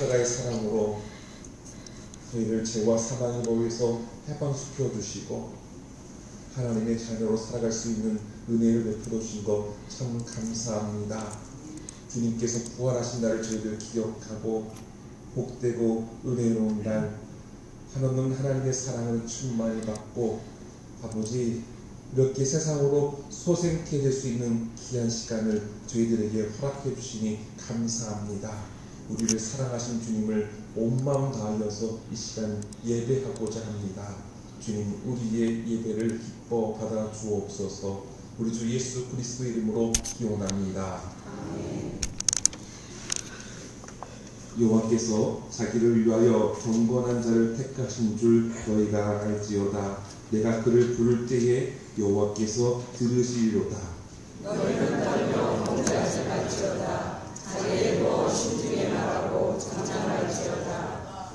십자가의 사랑으로 저희를 죄와 사망으로에서 해방시켜 주시고 하나님의 자녀로 살아갈 수 있는 은혜를 베풀어 주신 것 참 감사합니다. 주님께서 부활하신 날을 저희들 기억하고 복되고 은혜로운 날, 한없는 하나님의 사랑을 충만히 받고 아버지 이렇게 세상으로 소생케 될 수 있는 귀한 시간을 저희들에게 허락해 주시니 감사합니다. 우리를 사랑하신 주님을 온 마음 다하여서 이 시간 예배하고자 합니다. 주님, 우리의 예배를 기뻐 받아 주옵소서. 우리 주 예수 그리스도 이름으로 기원합니다. 아멘. 여호와께서 자기를 위하여 경건한 자를 택하신 줄 너희가 알지어다. 내가 그를 부를 때에 여호와께서 들으시리로다. 너희는 떨며 범죄하지 말지어다. 자기의 뭐 신중에 말하고 장장할지어다.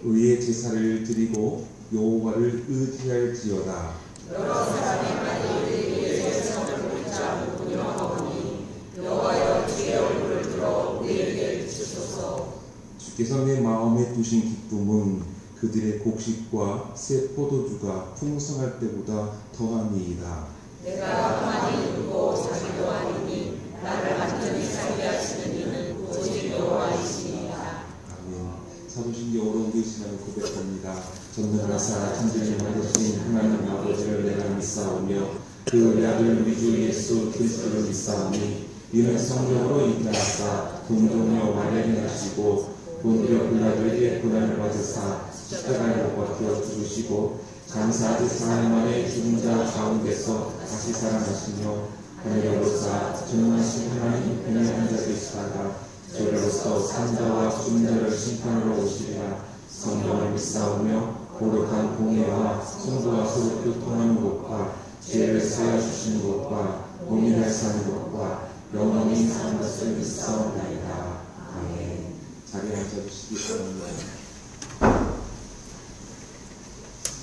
의의 제사를 드리고 여호와를 의지할지어다. 여러 사람이 많이 우리에게 성을 붙자 분명하오니 여호와여 주의 얼굴을 들어 우리에게 비추소서. 주께서 내 마음에 두신 기쁨은 그들의 곡식과 새 포도주가 풍성할 때보다 더하니이다. 내가 가만히 누고 자기도 아니니 나를 완전히 살게 하시는 이는 오직 여호와이시니라. 아멘. 사도신경 5로 시나를 고백합니다. 전능하사 천지를 만드신 하나님 아버지를 내가 믿사오며 그 아들 우리 주 예수 그리스도를 믿사오니 이는 성령으로 인하사 동정녀 마리아를 하시고 본디오 빌라도에게 고난을 받으사 십자가에 못 박혀 죽으시고 장사하듯 사흘 만에 죽은 자 가운데서 다시 살아나시며 하늘에 오르사 전능하신 하나님 분명한 자 되시다가 저리로서 산자와 죽은 자를 심판하러 오시리라. 성령을 믿사오며 거룩한 공예와 성도와 서로 교통하는 것과 죄를 사하여 주시는 것과 공의를 사는 것과 영원히 사는 것을 믿사옵나이다. 아멘. 자리에 앉아주시기 바랍니다.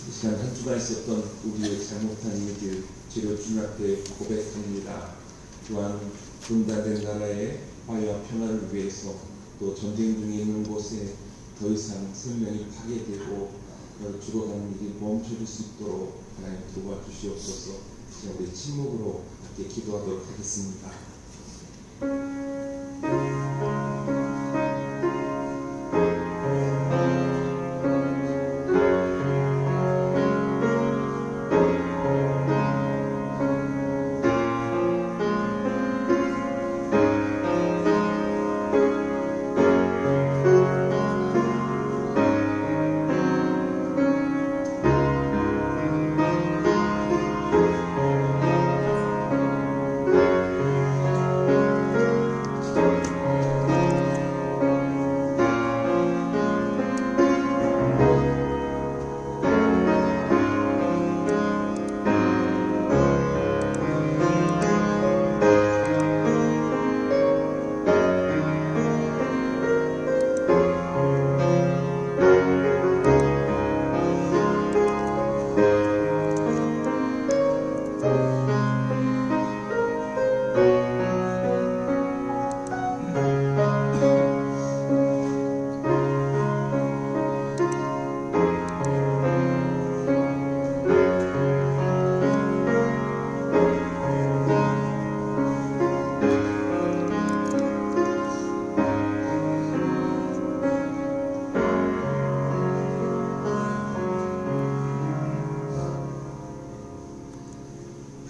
이 시간 한 주간 있었던 우리의 잘못한 일들 죄로 주님 앞에 고백합니다. 또한 분단된 나라의 화해와 평화를 위해서 또 전쟁 중에 있는 곳에 더 이상 생명이 파괴되고 죽어가는 일이 멈춰질 수 있도록 하나님 도와주시옵소서. 지금 우리 침묵으로 함께 기도하도록 하겠습니다.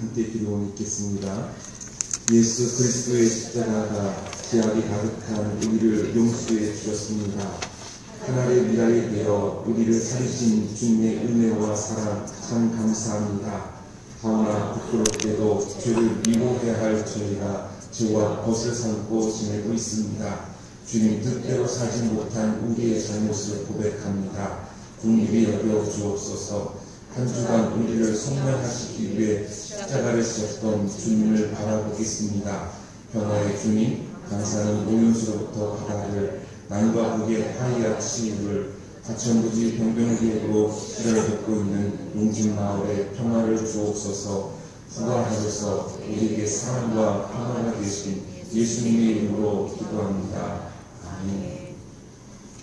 함께 기도를 읽겠습니다. 예수 그리스도의 십자가가 죄악이 가득한 우리를 용서해 주셨습니다. 하나님의 미랄이 되어 우리를 살리신 주님의 은혜와 사랑 참 감사합니다. 하오나 부끄럽게도 죄를 미워해야 할 저희가 죄와 벗을 삼고 지내고 있습니다. 주님 뜻대로 살지 못한 우리의 잘못을 고백합니다. 긍휼히 여겨 주옵소서. 한 주간 우리를 성령하시기 위해 십자가를 지셨던 주님을 바라보겠습니다. 변화의 주님, 강사는 오염수로부터 바다를, 난과 북의 하이와 치유를, 가천부지 병병기으로 시련을 겪고 있는 용진마을에 평화를 주옵소서. 부활하셔서 우리에게 사랑과 평화가 되신 예수님의 이름으로 기도합니다. 아멘.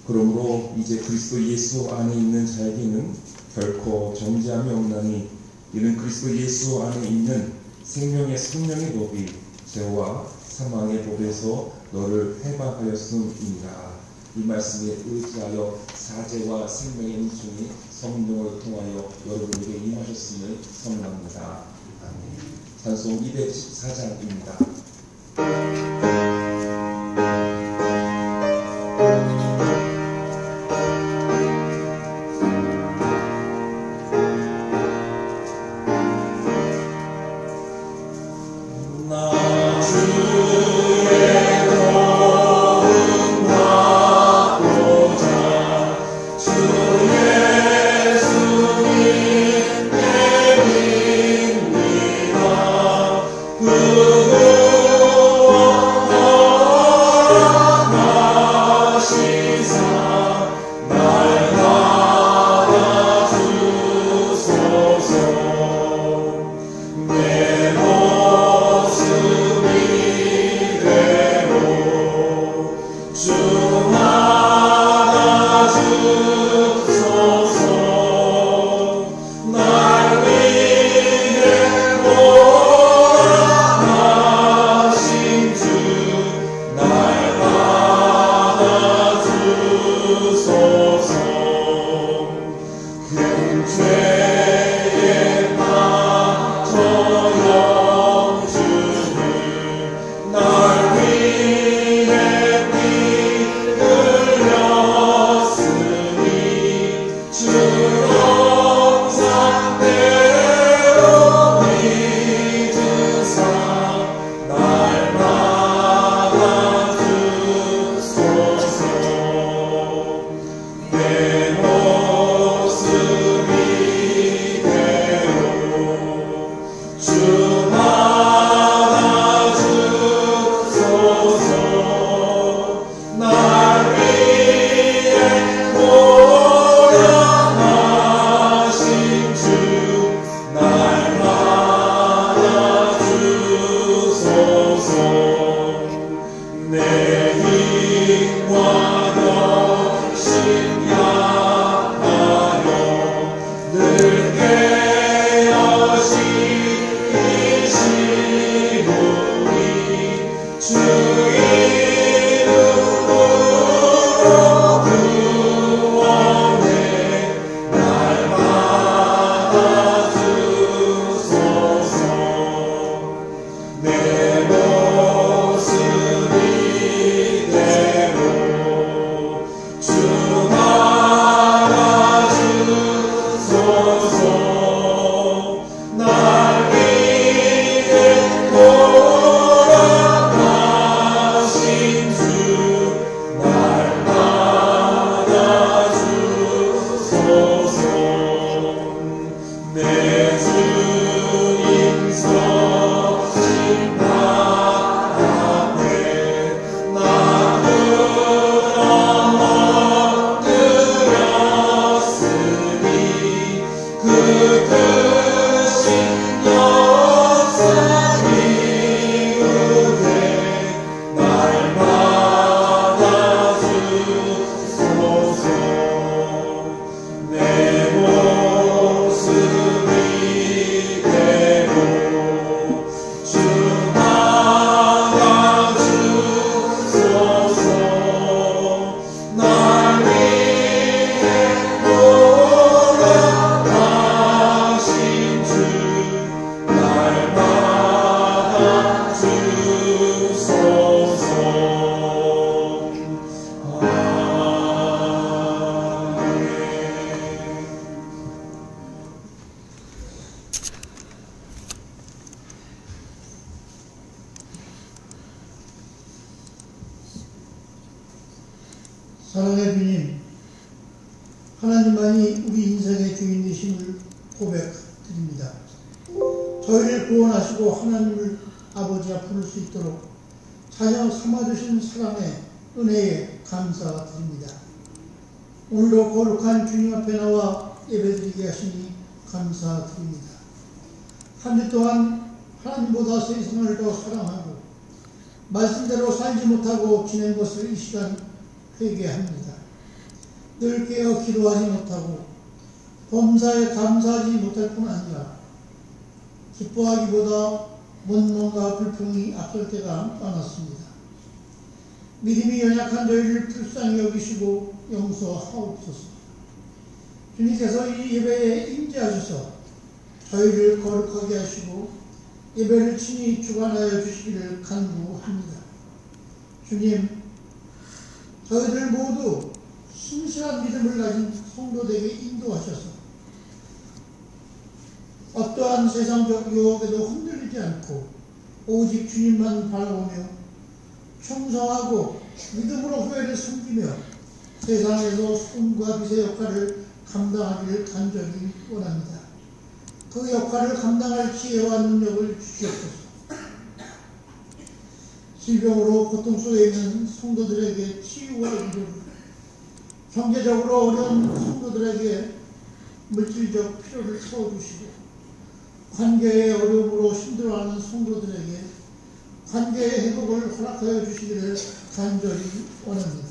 그러므로 이제 그리스도 예수 안에 있는 자에게는 결코 정죄함이 없나니 이는 그리스도 예수 안에 있는 생명의 성령의 법이 죄와 사망의 법에서 너를 해방하였음이니라. 이 말씀에 의지하여 사죄와 생명의 은총이 성령을 통하여 여러분에게 임하셨음을 선언합니다. 아멘. 찬송 214장입니다. 사랑의 주님, 하나님만이 우리 인생의 주인 되심을 고백드립니다. 저희를 구원하시고 하나님을 아버지 앞 부를 수 있도록 자녀 삼아주신 사랑의 은혜에 감사드립니다. 오늘도 거룩한 주님 앞에 나와 예배드리게 하시니 감사드립니다. 한 주 동안 하나님보다 세상을 더 사랑하고 말씀대로 살지 못하고 지낸 것을 이 시간 회개합니다. 늘 깨어 기도하지 못하고 범사에 감사하지 못할 뿐 아니라 기뻐하기보다 원망과 불평이 앞설 때가 많았습니다. 믿음이 연약한 저희를 불쌍히 여기시고 용서하옵소서. 주님께서 이 예배에 임재하셔서 저희를 거룩하게 하시고 예배를 친히 주관하여 주시기를 간구합니다. 주님, 저희들 모두 신실한 믿음을 가진 성도들에게 인도하셔서 어떠한 세상적 유혹에도 흔들리지 않고 오직 주님만 바라보며 충성하고 믿음으로 교회를 섬기며 세상에서 소금과 빛의 역할을 감당하기를 간절히 원합니다. 그 역할을 감당할 지혜와 능력을 주시옵소서. 질병으로 고통 속에 있는 성도들에게 치유와 위로를, 경제적으로 어려운 성도들에게 물질적 필요를 채워주시고, 관계의 어려움으로 힘들어하는 성도들에게 관계의 회복을 허락하여 주시기를 간절히 원합니다.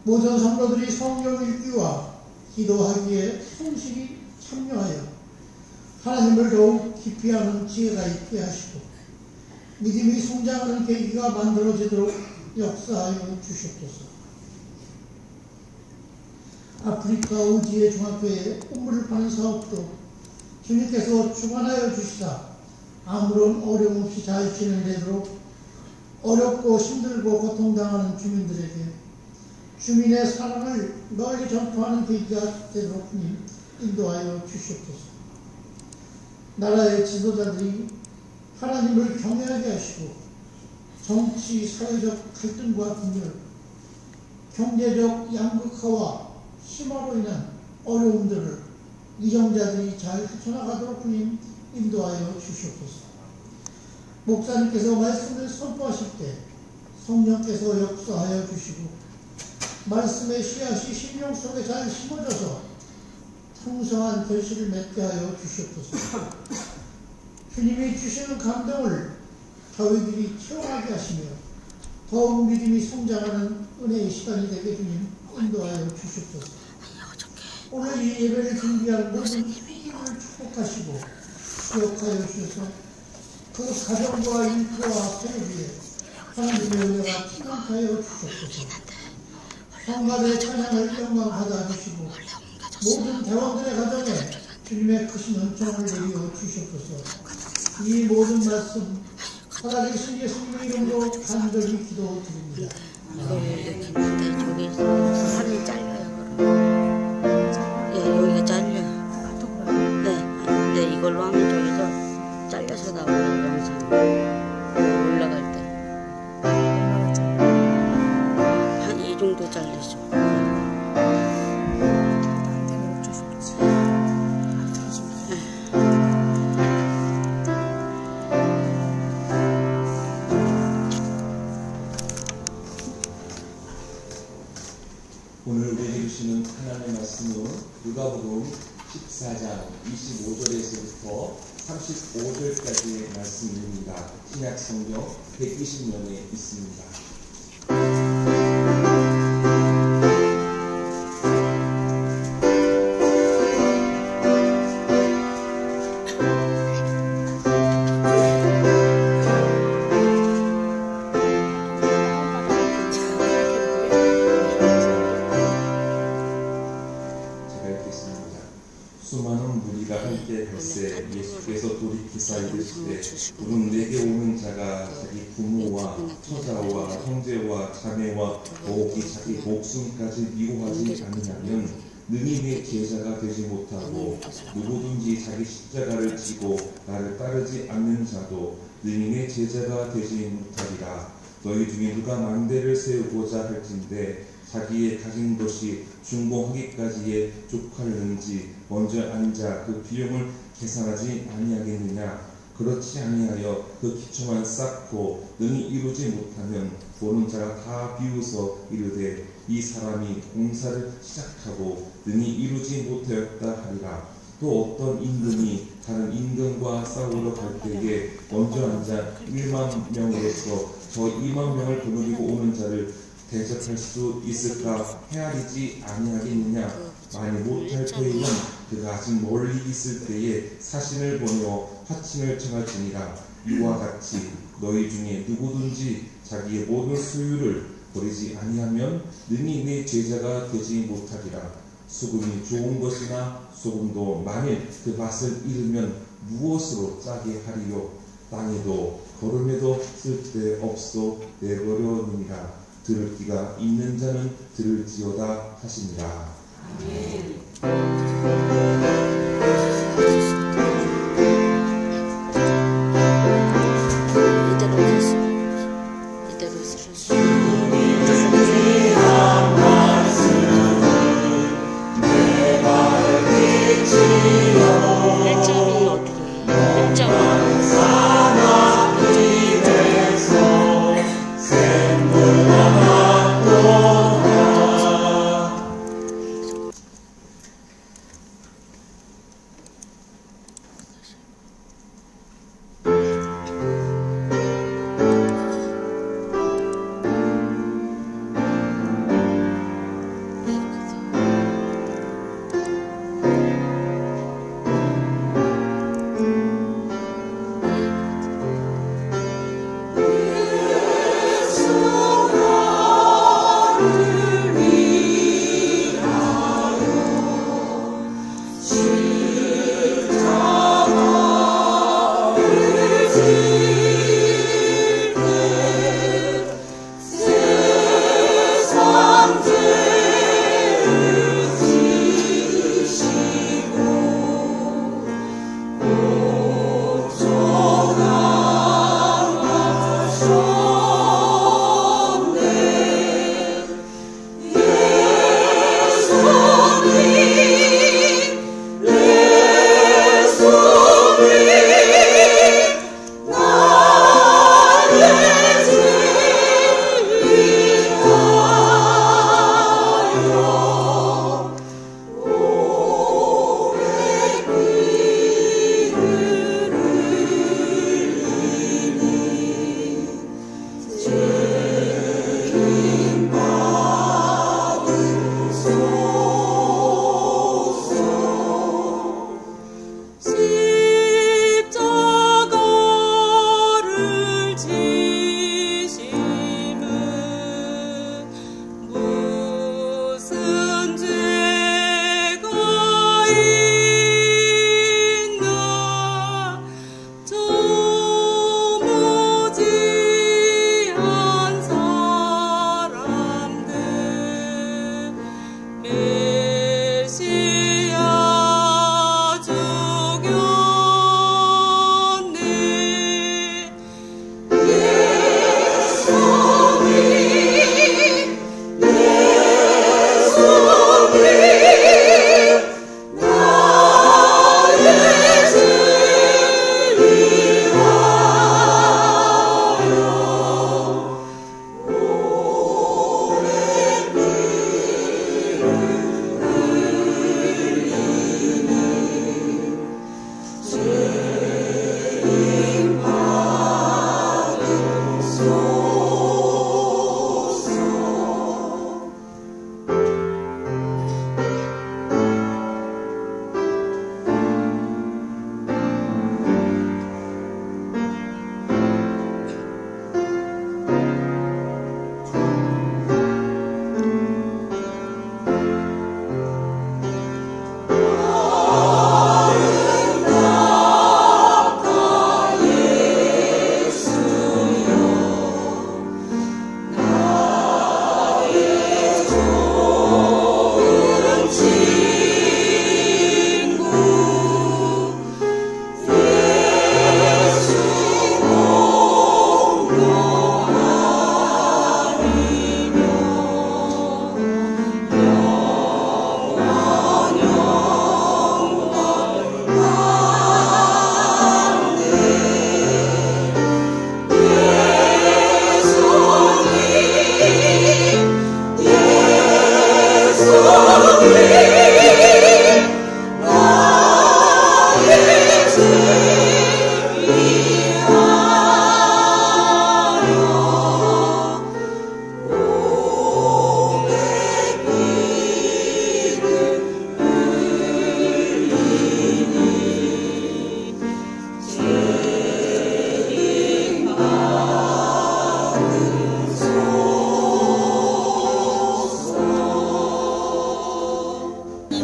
모든 성도들이 성경 읽기와 기도하기에 성실히 참여하여 하나님을 더욱 깊이 아는 지혜가 있게 하시고 믿음이 성장하는 계기가 만들어지도록 역사하여 주시옵소서. 아프리카 우지의 종합회에 꽃물을 파는 사업도 주님께서 주관하여 주시사 아무런 어려움 없이 잘 진행되도록 어렵고 힘들고 고통당하는 주민들에게 주민의 사랑을 널리 전파하는 계기가 되도록 인도하여 주시옵소서. 나라의 지도자들이 하나님을 경외하게 하시고 정치, 사회적 갈등과 분열, 경제적 양극화와 심화로 인한 어려움들을 위정자들이 잘 헤쳐나가도록 인도하여 주시옵소서. 목사님께서 말씀을 선포하실 때 성령께서 역사하여 주시고 말씀의 씨앗이 심령 속에 잘 심어져서 풍성한 결실을 맺게 하여 주시옵소서. 주님이 주시는 감동을 저희들이 체험하게 하시며 더욱 믿음이 성장하는 은혜의 시간이 되게 주님 인도하여 주시옵소서. 오늘 이 예배를 준비한 모든 힘을 축복하시고 기억하여 주셔서 그 가정과 일터와 세계에 하나님의 은혜가 충만하여 주시옵소서. 성가대 찬양을 영광받아 주시고 모든 대원들의 가정에 주님의 크신 은총을 내려 주시옵소서. 이 모든 말씀 살아계신 예수님의 이름으로 간절히 기도드립니다. 이렇게 했는데 저기 살이 잘려요. 예, 여기가 잘려. 네, 근데 이걸로 하면 저기서 잘려서 나오는 영상 올라갈 때 한 이 정도 잘리죠. 오늘 우리에게 주시는 하나님의 말씀은 누가복음 14장 25절에서부터 35절까지의 말씀입니다. 신약 성경 120면에 있습니다. 수많은 무리가 함께 갈새 예수께서 돌이키사 이르시되 우는 내게 오는 자가 자기 부모와 처자와 형제와 자매와 더욱이 자기 목숨까지 미워하지 않으면 능히 내 제자가 되지 못하고 누구든지 자기 십자가를 지고 나를 따르지 않는 자도 능히 내 제자가 되지 못하리라. 너희 중에 누가 망대를 세우고자 할진대 자기의 가진 것이 중공하기까지에 족하는지 먼저 앉아 그 비용을 계산하지 아니하겠느냐. 그렇지 아니하여 그 기초만 쌓고 능히 이루지 못하면 보는 자가 다 비웃어 이르되 이 사람이 공사를 시작하고 능히 이루지 못하였다 하리라. 또 어떤 임금이 다른 임금과 싸우러 갈 때에 먼저 앉아 1만 명으로서 저 2만 명을 거느리고 오는 자를 대적할 수 있을까 헤아리지 아니하겠느냐. 만일 못할 터이면 그가 아직 멀리 있을 때에 사신을 보내어 화친을 청할지니라. 이와 같이 너희 중에 누구든지 자기의 모든 소유를 버리지 아니하면 능히 내 제자가 되지 못하리라. 소금이 좋은 것이나 소금도 만일 그 맛을 잃으면 무엇으로 짜게 하리요. 땅에도 거름에도 쓸데없어 내버려느니라. 들을 귀가 있는 자는 들을지어다 하시니라.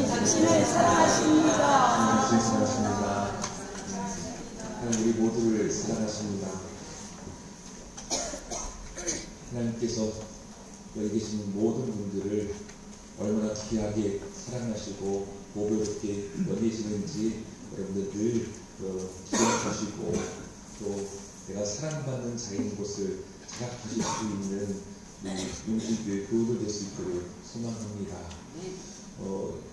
당신을 사랑하십니다. 사랑하십니다. 하나님 우리 모두를 사랑하십니다. 하나님께서 여기 계신 모든 분들을 얼마나 귀하게 사랑하시고 보배롭게 여기시는지 여러분들 늘 기억하시고 또 내가 사랑받는 자인 것을 자각하실 수 있는 우리 용진교회 교우들 될 수 있도록 소망합니다.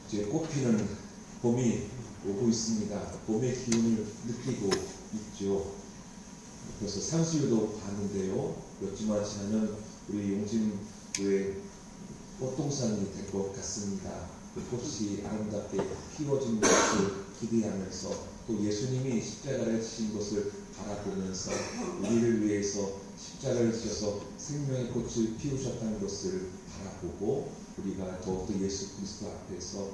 이제 꽃피는 봄이 오고 있습니다. 봄의 기운을 느끼고 있죠. 그래서 산수유도 봤는데요. 몇 주만 지나면 우리 용진교회 꽃동산이 될 것 같습니다. 그 꽃이 아름답게 피워진 것을 기대하면서 또 예수님이 십자가를 지신 것을 바라보면서 우리를 위해서 십자가를 지셔서 생명의 꽃을 피우셨다는 것을 바라보고 우리가 더욱더 예수 그리스도 앞에서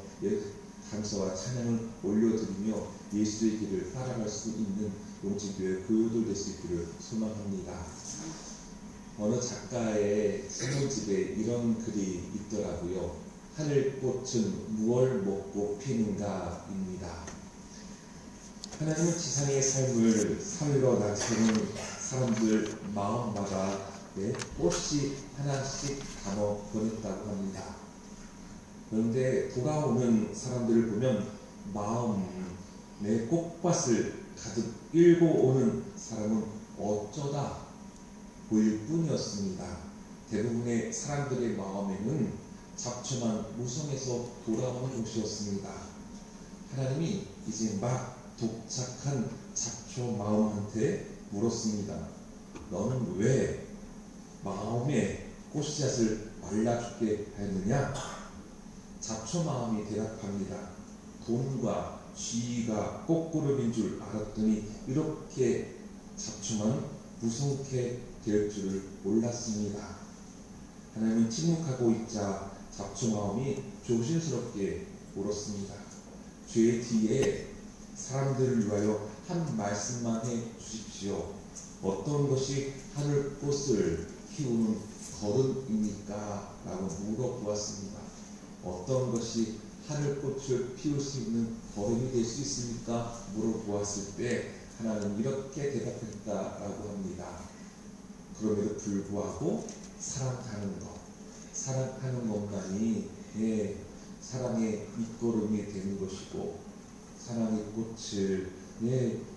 감사와 찬양을 올려드리며 예수의 길을 따라갈 수 있는 용진교회 교우들 될 수 있기를 소망합니다. 어느 작가의 소설집에 이런 글이 있더라고요. 하늘꽃은 무얼 먹고 피는가 입니다. 하나님은 지상의 삶을 살러 나서는 사람들 마음마다 꽃이 하나씩 담아 보냈다고 합니다. 그런데 돌아오는 사람들을 보면 마음의 꽃밭을 가득 일고 오는 사람은 어쩌다 보일 뿐이었습니다. 대부분의 사람들의 마음에는 잡초만 무성해서 돌아오는 것이었습니다. 하나님이 이제 막 도착한 잡초 마음한테 물었습니다. 너는 왜 마음의 꽃씨앗을 말라 죽게 하였느냐? 잡초 마음이 대답합니다. 돈과 쥐가 꽃구름인 줄 알았더니 이렇게 잡초만 무성케 될 줄을 몰랐습니다. 하나님은 침묵하고 있자 잡초 마음이 조심스럽게 물었습니다. 죄 뒤에 사람들을 위하여 한 말씀만 해 주십시오. 어떤 것이 하늘꽃을 키우는 거름입니까? 라고 물어보았습니다. 어떤 것이 하늘꽃을 피울 수 있는 거름이 될 수 있습니까? 물어보았을 때 하나님은 이렇게 대답했다라고 합니다. 그럼에도 불구하고 사랑하는 것, 사랑하는 것만이 사랑의 밑거름이 되는 것이고 사랑의 꽃을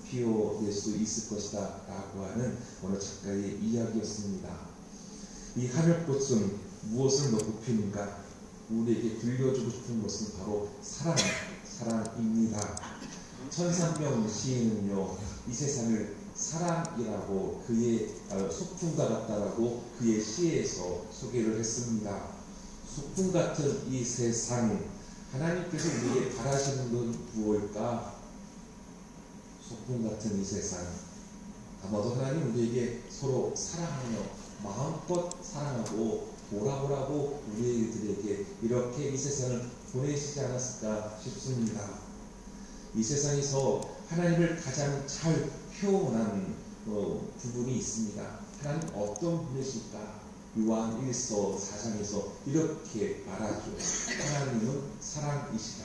피워낼 수 있을 것이다 라고 하는 어느 작가의 이야기였습니다. 이 하늘꽃은 무엇을 먹고 피는가? 우리에게 들려주고 싶은 것은 바로 사랑입니다. 천상병 시인은요, 이 세상을 사랑이라고 그의 소풍과 같다라고 그의 시에서 소개를 했습니다. 소풍 같은 이 세상, 하나님께서 우리에게 바라시는 건 무엇일까? 소풍 같은 이 세상, 아마도 하나님 우리에게 서로 사랑하며 마음껏 사랑하고 돌아오라고 우리들에게 이렇게 이 세상을 보내시지 않았을까 싶습니다. 이 세상에서 하나님을 가장 잘 표현한 부분이 있습니다. 하나님 어떤 분이실까? 요한 1서 4장에서 이렇게 말하죠. 하나님은 사랑이시다.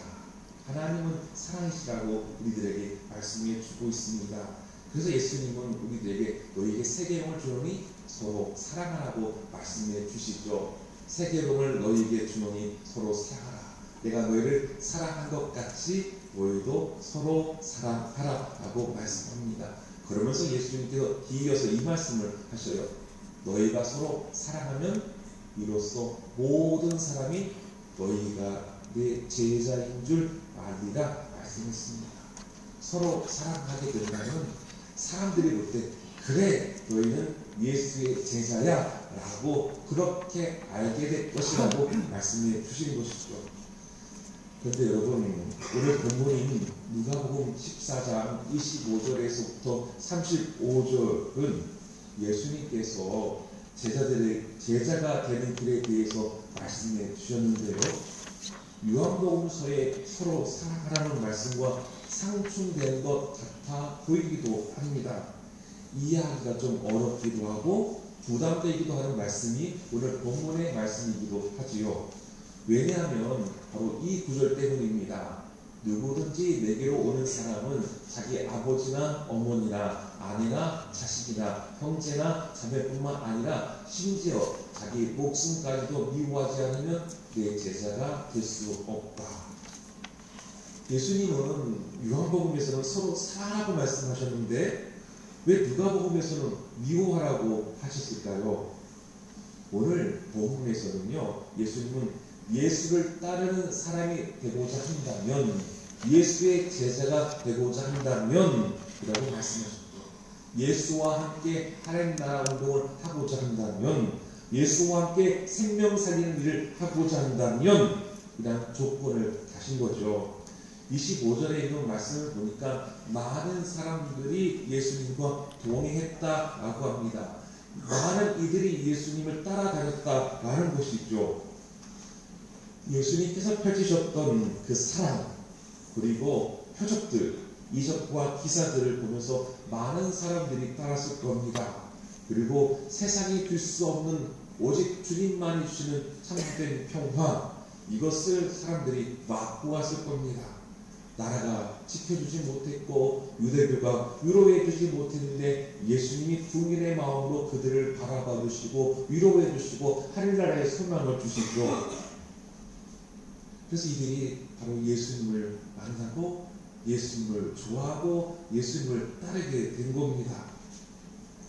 하나님은 사랑이시라고 우리들에게 말씀해 주고 있습니다. 그래서 예수님은 우리들에게 너희에게 세계명을 주노니 서로 사랑하라고 말씀해 주시죠. 세계명을 너희에게 주노니 서로 사랑하라. 내가 너희를 사랑한 것 같이 너희도 서로 사랑하라 라고 말씀합니다. 그러면서 예수님께서 이어서 이 말씀을 하셔요. 너희가 서로 사랑하면 이로써 모든 사람이 너희가 내 제자인 줄 알리라 말씀했습니다. 서로 사랑하게 된다면 사람들이 볼 때 그래 너희는 예수의 제자야 라고 그렇게 알게 될 것이라고 말씀해 주신 것이죠. 그런데 여러분, 오늘 본문인 누가복음 14장 25절에서부터 35절은 예수님께서 제자가 되는 길에 대해서 말씀해 주셨는데요. 요한복음서에 서로 사랑하라는 말씀과 상충된 것 같아 보이기도 합니다. 이해하기가 좀 어렵기도 하고 부담되기도 하는 말씀이 오늘 본문의 말씀이기도 하지요. 왜냐하면 바로 이 구절 때문입니다. 누구든지 내게로 오는 사람은 자기 아버지나 어머니나 아내나 자식이나 형제나 자매뿐만 아니라 심지어 자기 목숨까지도 미워하지 않으면 내 제자가 될 수 없다. 예수님은 요한복음에서는 서로 사랑하고 말씀하셨는데 왜 누가복음에서는 미워하라고 하셨을까요? 오늘 복음에서는요, 예수님은 예수를 따르는 사람이 되고자 한다면, 예수의 제자가 되고자 한다면 이라고 말씀하셨죠. 예수와 함께 하나님 나라 운동을 하고자 한다면, 예수와 함께 생명 살리는 일을 하고자 한다면 이런 조건을 다신 거죠. 25절에 있는 말씀을 보니까 많은 사람들이 예수님과 동행했다라고 합니다. 많은 이들이 예수님을 따라다녔다라는 것이죠. 예수님께서 펼치셨던 그 사랑, 그리고 표적들, 이적과 기사들을 보면서 많은 사람들이 따랐을 겁니다. 그리고 세상이 줄 수 없는 오직 주님만이 주시는 참된 평화, 이것을 사람들이 맛보았을 겁니다. 나라가 지켜주지 못했고 유대교가 위로해주지 못했는데 예수님이 국민의 마음으로 그들을 바라봐 주시고 위로해 주시고 하늘나라의 소망을 주시죠. 그래서 이들이 바로 예수님을 만나고 예수님을 좋아하고 예수님을 따르게 된 겁니다.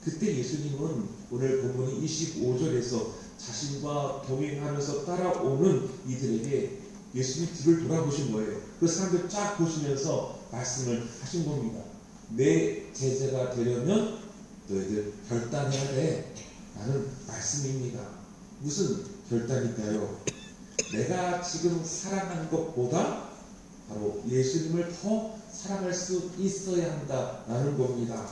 그때 예수님은 오늘 본문이 25절에서 자신과 동행하면서 따라오는 이들에게 예수님 뒤를 돌아보신 거예요. 그 사람들 쫙 보시면서 말씀을 하신 겁니다. 내 제자가 되려면 너희들 결단해야 돼 라는 말씀입니다. 무슨 결단일까요? 내가 지금 사랑하는 것보다 바로 예수님을 더 사랑할 수 있어야 한다라는 겁니다.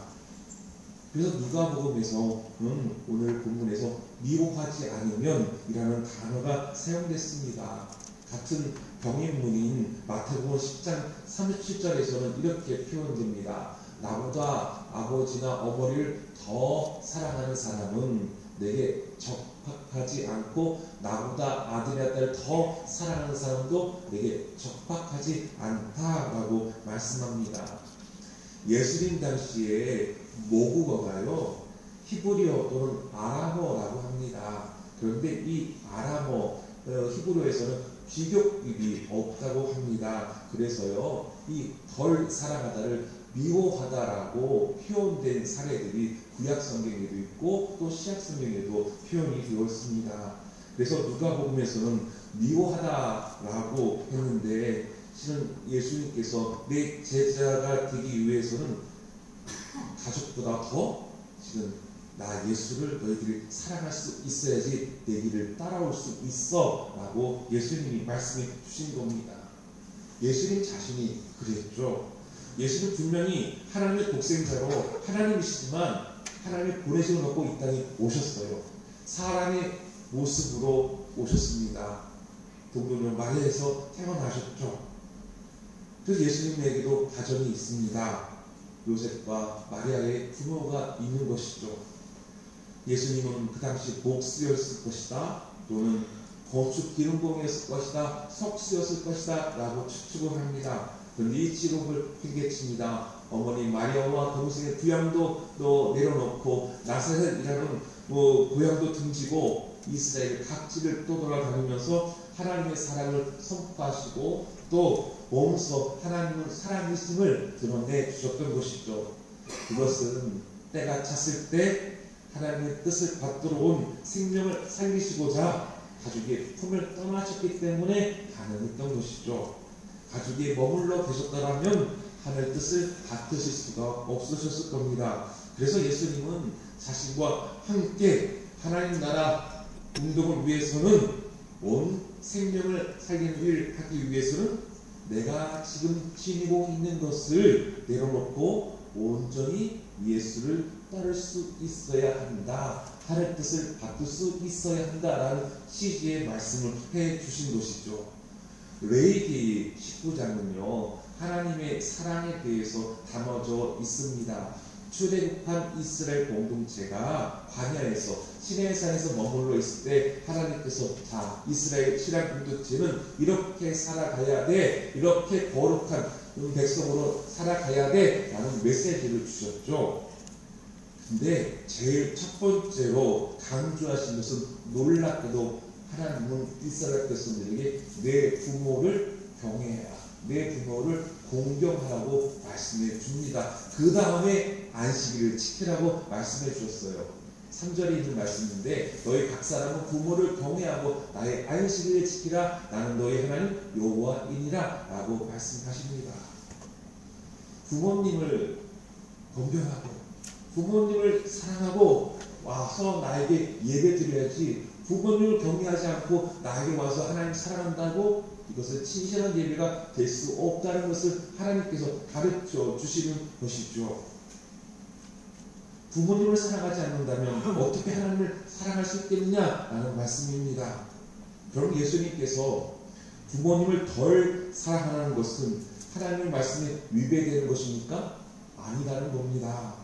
그래서 누가복음에서는 오늘 본문에서 미워하지 않으면 이라는 단어가 사용됐습니다. 같은 병인문인 마태복음 10장 37절에서는 이렇게 표현됩니다. 나보다 아버지나 어머니를 더 사랑하는 사람은 내게 적박하지 않고 나보다 아들이나 딸을 더 사랑하는 사람도 내게 적박하지 않다라고 말씀합니다. 예수님 당시에 모국어가요 히브리어 또는 아람어라고 합니다. 그런데 이 아람어 히브리어에서는 비교급이 없다고 합니다. 그래서요 이 덜 사랑하다를 미워하다라고 표현된 사례들이 구약 성경에도 있고 또 시약 성경에도 표현이 되어 있습니다. 그래서 누가복음에서는 미워하다라고 했는데 실은 예수님께서 내 제자가 되기 위해서는 가족보다 더 실은 나 예수를 너희들이 사랑할 수 있어야지 내 길을 따라올 수 있어 라고 예수님이 말씀해 주신 겁니다. 예수님 자신이 그랬죠. 예수는 분명히 하나님의 독생자로 하나님이시지만 하나님의 보내심을 받고 이 땅에 오셨어요. 사람의 모습으로 오셨습니다. 동정녀 마리아에서 태어나셨죠. 그래서 예수님에게도 가정이 있습니다. 요셉과 마리아의 부모가 있는 것이죠. 예수님은 그 당시 목수였을 것이다 또는 건축 기름공이었을 것이다 석수였을 것이다 라고 추측을 합니다. 그런데 이 직업을 핑계칩니다. 어머니 마리아와 동생의 부양도 또 내려놓고 나사렛이라는 고향도 등지고 이스라엘 각지를 떠돌아다니면서 하나님의 사랑을 선포하시고 또 몸소 하나님은 사랑이심을 드러내 주셨던 것이죠. 그것은 때가 찼을 때 하나님의 뜻을 받들어 온 생명을 살리시고자 가족의 품을 떠나셨기 때문에 가능했던 것이죠. 가족에 머물러 계셨더라면 하나님의 뜻을 받드실 수가 없으셨을 겁니다. 그래서 예수님은 자신과 함께 하나님 나라 운동을 위해서는 온 생명을 살리는 일을 하기 위해서는 내가 지금 지니고 있는 것을 내려놓고 온전히 예수를 따를 수 있어야 한다. 하나님의 뜻을 받을 수 있어야 한다라는 취지의 말씀을 해 주신 것이죠. 레위기 19장은요 하나님의 사랑에 대해서 담아져 있습니다. 출애굽한 이스라엘 공동체가 광야에서 시내산에서 머물러 있을 때 하나님께서 자 이스라엘 신앙 공동체는 이렇게 살아가야 돼, 이렇게 거룩한 백성으로 살아가야 돼 라는 메시지를 주셨죠. 근데 제일 첫 번째로 강조하신 것은 놀랍게도 하나님은 이스라엘 백성들에게 내 부모를 경외해라, 내 부모를 공경하라고 말씀해 줍니다. 그 다음에 안식일을 지키라고 말씀해 주셨어요. 3절에 있는 말씀인데 너희 각 사람은 부모를 경외하고 나의 안식일을 지키라. 나는 너희 하나님 여호와이니라 라고 말씀하십니다. 부모님을 공경하고 부모님을 사랑하고 와서 나에게 예배 드려야지, 부모님을 경외하지 않고 나에게 와서 하나님 사랑한다고 이것은 진실한 예배가 될 수 없다는 것을 하나님께서 가르쳐 주시는 것이죠. 부모님을 사랑하지 않는다면 어떻게 하나님을 사랑할 수 있겠느냐라는 말씀입니다. 그럼 예수님께서 부모님을 덜 사랑하는 것은 하나님의 말씀에 위배되는 것입니까? 아니라는 겁니다.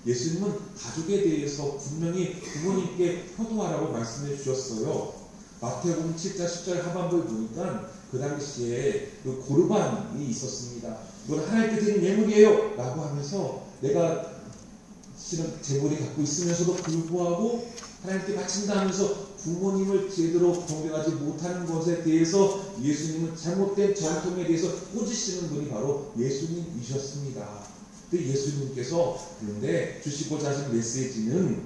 예수님은 가족에 대해서 분명히 부모님께 효도하라고 말씀해 주셨어요. 마태복음 7장 10절 하반부에 보니까 그 당시에 그 고르반이 있었습니다. 이건 하나님께 드린 예물이에요 라고 하면서 내가 실은 재물이 갖고 있으면서도 불구하고 하나님께 바친다 하면서 부모님을 제대로 경배하지 못하는 것에 대해서 예수님은 잘못된 전통에 대해서 꾸짖으시는 분이 바로 예수님이셨습니다. 근데 예수님께서 그런데 주시고자 하신 메시지는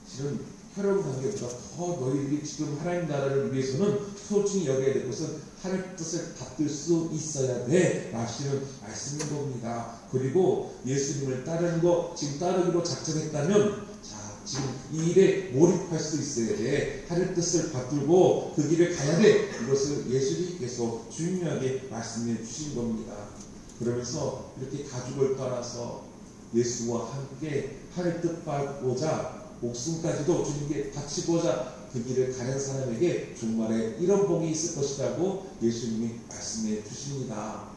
실은 혈연 관계보다 더 너희들이 지금 하나님 나라를 위해서는 소중히 여겨야 될 것은 하나님 뜻을 받들 수 있어야 돼 라시는 말씀인 겁니다. 그리고 예수님을 따르는 거 지금 따르기로 작정했다면 자 지금 이 일에 몰입할 수 있어야 돼. 하나님 뜻을 받들고 그 길을 가야 돼. 이것을 예수님께서 중요하게 말씀해 주신 겁니다. 그러면서 이렇게 가족을 따라서 예수와 함께 하나님 뜻 받고자 목숨까지도 주님께 바치고자 그 길을 가는 사람에게 종말에 이런 복이 있을 것이라고 예수님이 말씀해 주십니다.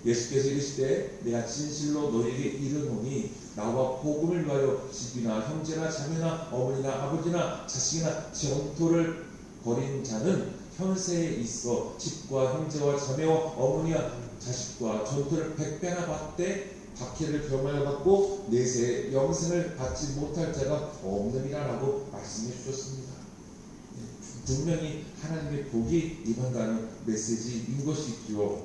예수께서 이르시되 내가 진실로 너희에게 이르노니 나와 복음을 위하여 집이나 형제나 자매나 어머니나 아버지나 자식이나 전토를 벌인 자는 현세에 있어 집과 형제와 자매와 어머니와 자식과 전토를 100배나 받되 박해를 겸하여 받고 내세 영생을 받지 못할 자가 없느니라라고 말씀해 주셨습니다. 분명히 하나님의 복이 임한다는 메시지인 것이죠.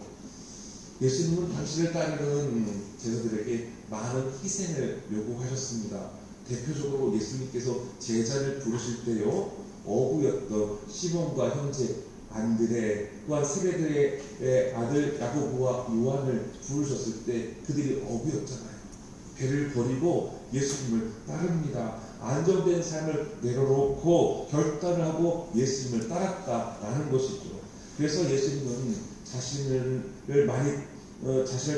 예수님은 당신을 따르는 제자들에게 많은 희생을 요구하셨습니다. 대표적으로 예수님께서 제자를 부르실 때요, 어부였던 시몬과 형제 안드레 또한 세베대의 아들 야고보와 요한을 부르셨을 때 그들이 어부였잖아요. 배를 버리고 예수님을 따릅니다. 안정된 삶을 내려놓고 결단을 하고 예수님을 따랐다라는 것이죠. 그래서 예수님은 자신을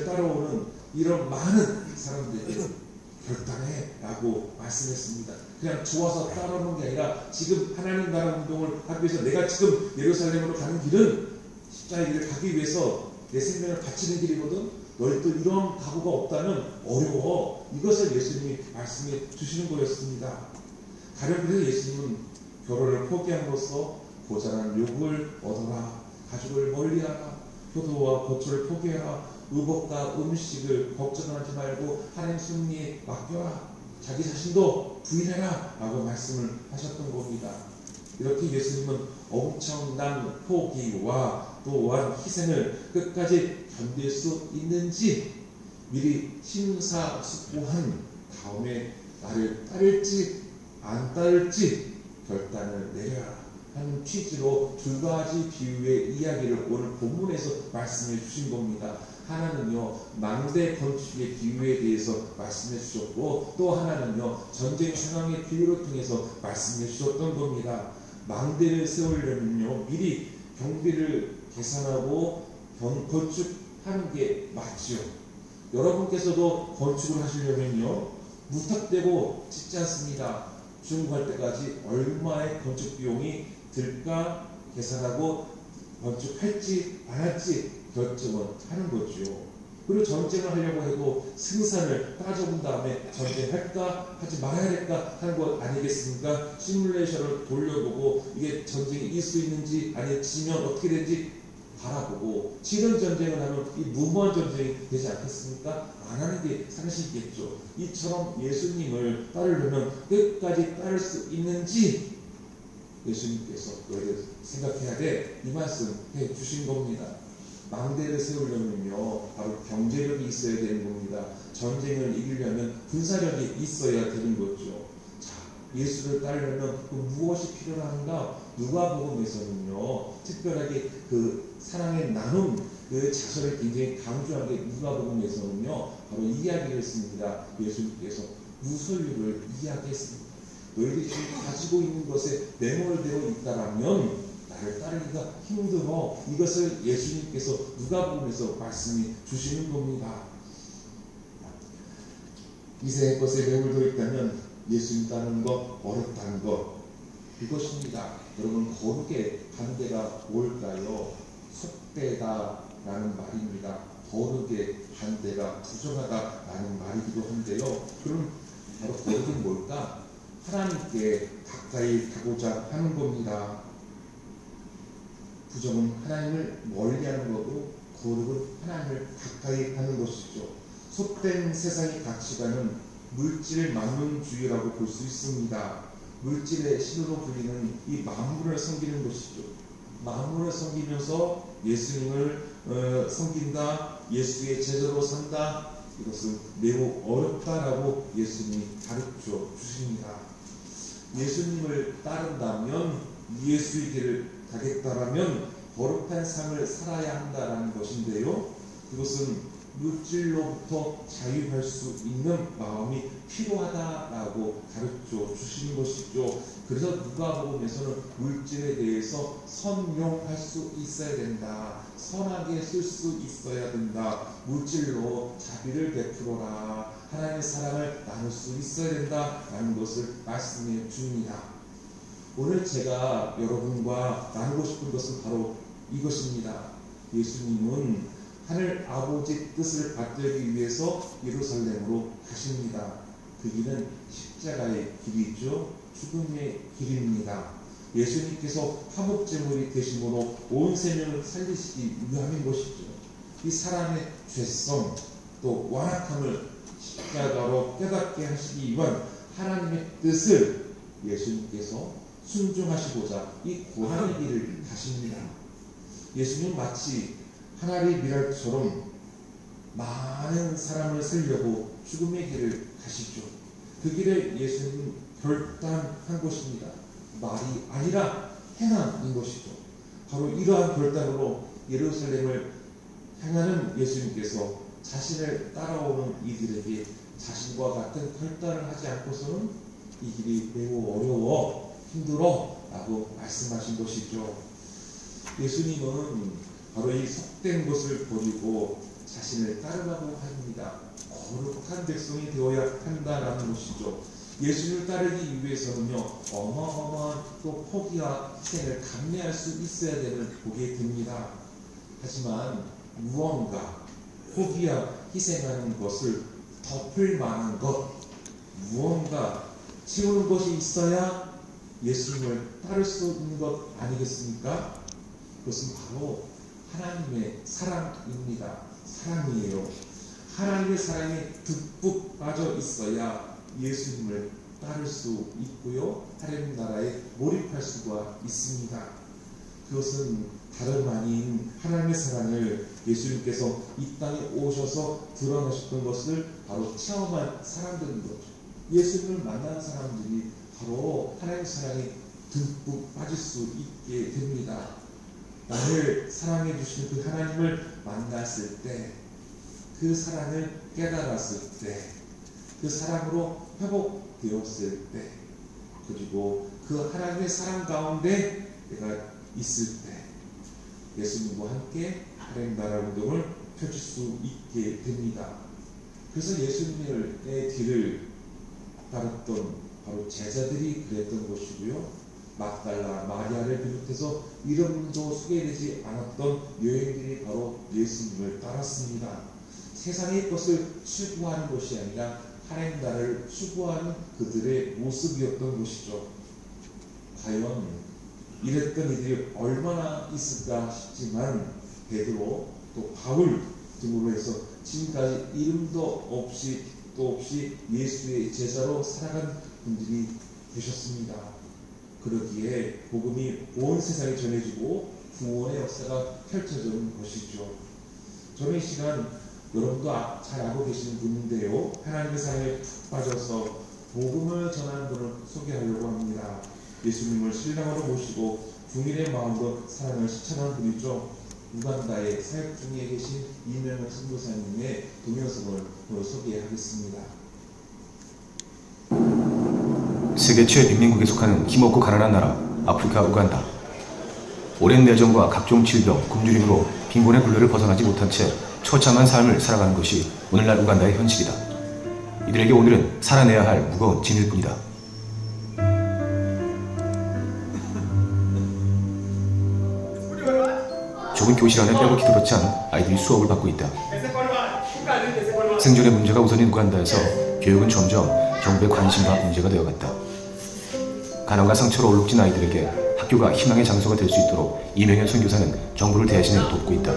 따라오는 이런 많은 사람들에게 결단해 라고 말씀했습니다. 그냥 좋아서 따라오는 게 아니라 지금 하나님 나라 운동을 하기 위해서 내가 지금 예루살렘으로 가는 길은 십자가의 길을 가기 위해서 내 생명을 바치는 길이거든. 너희들 이런 각오가 없다면 어려워. 이것을 예수님이 말씀해 주시는 거였습니다. 가령 그래서 예수님은 결혼을 포기함으로써 고자란 욕을 얻어라, 가족을 멀리하라, 효도와 거처를 포기해라, 의복과 음식을 걱정하지 말고 하나님 승리에 맡겨라, 자기 자신도 부인해라 라고 말씀을 하셨던 겁니다. 이렇게 예수님은 엄청난 포기와 또한 희생을 끝까지 견딜 수 있는지 미리 심사숙고한 다음에 나를 따를지 안 따를지 결단을 내려라 하는 취지로 두 가지 비유의 이야기를 오늘 본문에서 말씀해 주신 겁니다. 하나는요, 망대 건축의 비유에 대해서 말씀해 주셨고, 또 하나는요, 전쟁 상황의 비유를 통해서 말씀해 주셨던 겁니다. 망대를 세우려면요, 미리 경비를 계산하고 건축하는 게 맞죠. 여러분께서도 건축을 하시려면요, 무턱대고 짓지 않습니다. 준공할 때까지 얼마의 건축 비용이 들까 계산하고 건축할지 안 할지 결정을 하는 거죠. 그리고 전쟁을 하려고 해도 승산을 따져본 다음에 전쟁할까 하지 말아야 될까 하는 것 아니겠습니까? 시뮬레이션을 돌려보고 이게 전쟁이 이길 수 있는지 아니 지면 어떻게 되는지 바라보고 치른 전쟁을 하면 이 무모한 전쟁이 되지 않겠습니까? 안 하는 게 상식이겠죠. 이처럼 예수님을 따르려면 끝까지 따를 수 있는지 예수님께서 너희들 생각해야 돼. 이 말씀 해 주신 겁니다. 망대를 세우려면요 바로 경제력이 있어야 되는 겁니다. 전쟁을 이기려면 군사력이 있어야 되는 거죠. 자, 예수를 따르려면 그 무엇이 필요한가? 누가복음에서는요 특별하게 그 사랑의 나눔 그 자설을 굉장히 강조한 게 누가복음에서는요 바로 이 이야기를 했습니다. 예수님께서 무소유를 이야기했습니다. 너희들이 지금 가지고 있는 것에 매몰되어 있다라면 나를 따르기가 힘들어. 이것을 예수님께서 누가복음에서 말씀해 주시는 겁니다. 이 세의 것에 매몰되어 있다면 예수님 따르는 것 어렵다는 것 이것입니다. 여러분 거룩의 반대가 뭘까요? 속되다라는 말입니다. 거룩의 반대가 부정하다라는 말이기도 한데요. 그럼 바로 거룩은 뭘까? 하나님께 가까이 가고자 하는 겁니다. 부정은 하나님을 멀리하는 거고 거룩은 하나님을 가까이 하는 것이죠. 속된 세상의 가치관은 물질을 만능주의라고 볼 수 있습니다. 물질의 신으로 불리는 이 만물을 섬기는 것이죠. 만물을 섬기면서 예수님을 섬긴다, 예수의 제자로 산다, 이것은 매우 어렵다라고 예수님이 가르쳐 주십니다. 예수님을 따른다면 예수의 길을 가겠다라면 거룩한 삶을 살아야 한다라는 것인데요. 그것은 물질로부터 자유할 수 있는 마음이 필요하다라고 가르쳐 주시는 것이죠. 그래서 누가복음에서는 물질에 대해서 선용할 수 있어야 된다. 선하게 쓸 수 있어야 된다. 물질로 자비를 베풀어라. 하나님의 사랑을 나눌 수 있어야 된다라는 것을 말씀해 줍니다. 오늘 제가 여러분과 나누고 싶은 것은 바로 이것입니다. 예수님은 하늘 아버지 뜻을 받들기 위해서 예루살렘으로 가십니다. 그 길은 십자가의 길이죠. 죽음의 길입니다. 예수님께서 화목제물이 되심으로 온 생명을 살리시기 위함인 것이죠. 이 사람의 죄성 또 완악함을 십자가로 깨닫게 하시기 위한 하나님의 뜻을 예수님께서 순종하시고자 이 고난의 길을 가십니다. 예수님 마치 하나의 미랄처럼 많은 사람을 살려고 죽음의 길을 가시죠. 그 길에 예수님은 결단한 것입니다. 말이 아니라 행함인 것이죠. 바로 이러한 결단으로 예루살렘을 향하는 예수님께서 자신을 따라오는 이들에게 자신과 같은 결단을 하지 않고서는 이 길이 매우 어려워 힘들어 라고 말씀하신 것이죠. 예수님은 바로 이 속된 것을 버리고 자신을 따르라고 합니다. 거룩한 백성이 되어야 한다라는 것이죠. 예수님을 따르기 위해서는요 어마어마한 또 포기와 희생을 감내할 수 있어야 되는 보게 됩니다. 하지만 무언가 포기와 희생하는 것을 덮을 만한 것 무언가 채우는 것이 있어야 예수님을 따를 수 있는 것 아니겠습니까? 그것은 바로 하나님의 사랑입니다. 사랑이에요. 하나님의 사랑에 듬뿍 빠져 있어야 예수님을 따를 수 있고요. 하나님 나라에 몰입할 수가 있습니다. 그것은 다름 아닌 하나님의 사랑을 예수님께서 이 땅에 오셔서 드러내셨던 것을 바로 체험한 사람들인 거죠. 예수님을 만난 사람들이 바로 하나님의 사랑에 듬뿍 빠질 수 있게 됩니다. 나를 사랑해 주시는 그 하나님을 만났을 때, 그 사랑을 깨달았을 때, 그 사랑으로 회복되었을 때, 그리고 그 하나님의 사랑 가운데 내가 있을 때 예수님과 함께 하나님 나라 운동을 펼칠 수 있게 됩니다. 그래서 예수님의 뒤를 따랐던 바로 제자들이 그랬던 것이고요. 막달라, 마리아를 비롯해서 이름도 소개되지 않았던 여인들이 바로 예수님을 따랐습니다. 세상의 것을 추구하는 것이 아니라 하나님 나라를 추구하는 그들의 모습이었던 것이죠. 과연 이랬던 이들이 얼마나 있을까 싶지만 베드로 또 바울 등으로 해서 지금까지 이름도 없이 또 없이 예수의 제자로 살아간 분들이 되셨습니다. 그러기에 복음이 온 세상에 전해지고 구원의 역사가 펼쳐지는 것이죠. 저는 이 시간 여러분도 잘 알고 계시는 분인데요. 하나님의 사랑에 푹 빠져서 복음을 전하는 분을 소개하려고 합니다. 예수님을 신랑으로 모시고 국민의 마음으로 사랑을 실천하는 분이죠. 우간다의 사역 중에 계신 이명현 선교사님의 동영상을 소개하겠습니다. 세계 최빈민국에 속하는 힘없고 가난한 나라 아프리카 우간다. 오랜 내전과 각종 질병, 굶주림으로 빈곤의 굴레를 벗어나지 못한 채 처참한 삶을 살아가는 것이 오늘날 우간다의 현실이다. 이들에게 오늘은 살아내야 할 무거운 짐일 뿐이다. 좁은 교실 안에 빼곡히 들어찬 아이들이 수업을 받고 있다. 생존의 문제가 우선인 우간다에서 교육은 점점 정부의 관심과 문제가 되어갔다. 가난과 상처로 얼룩진 아이들에게 학교가 희망의 장소가 될 수 있도록 이명현 선교사는 정부를 대신해 돕고 있다.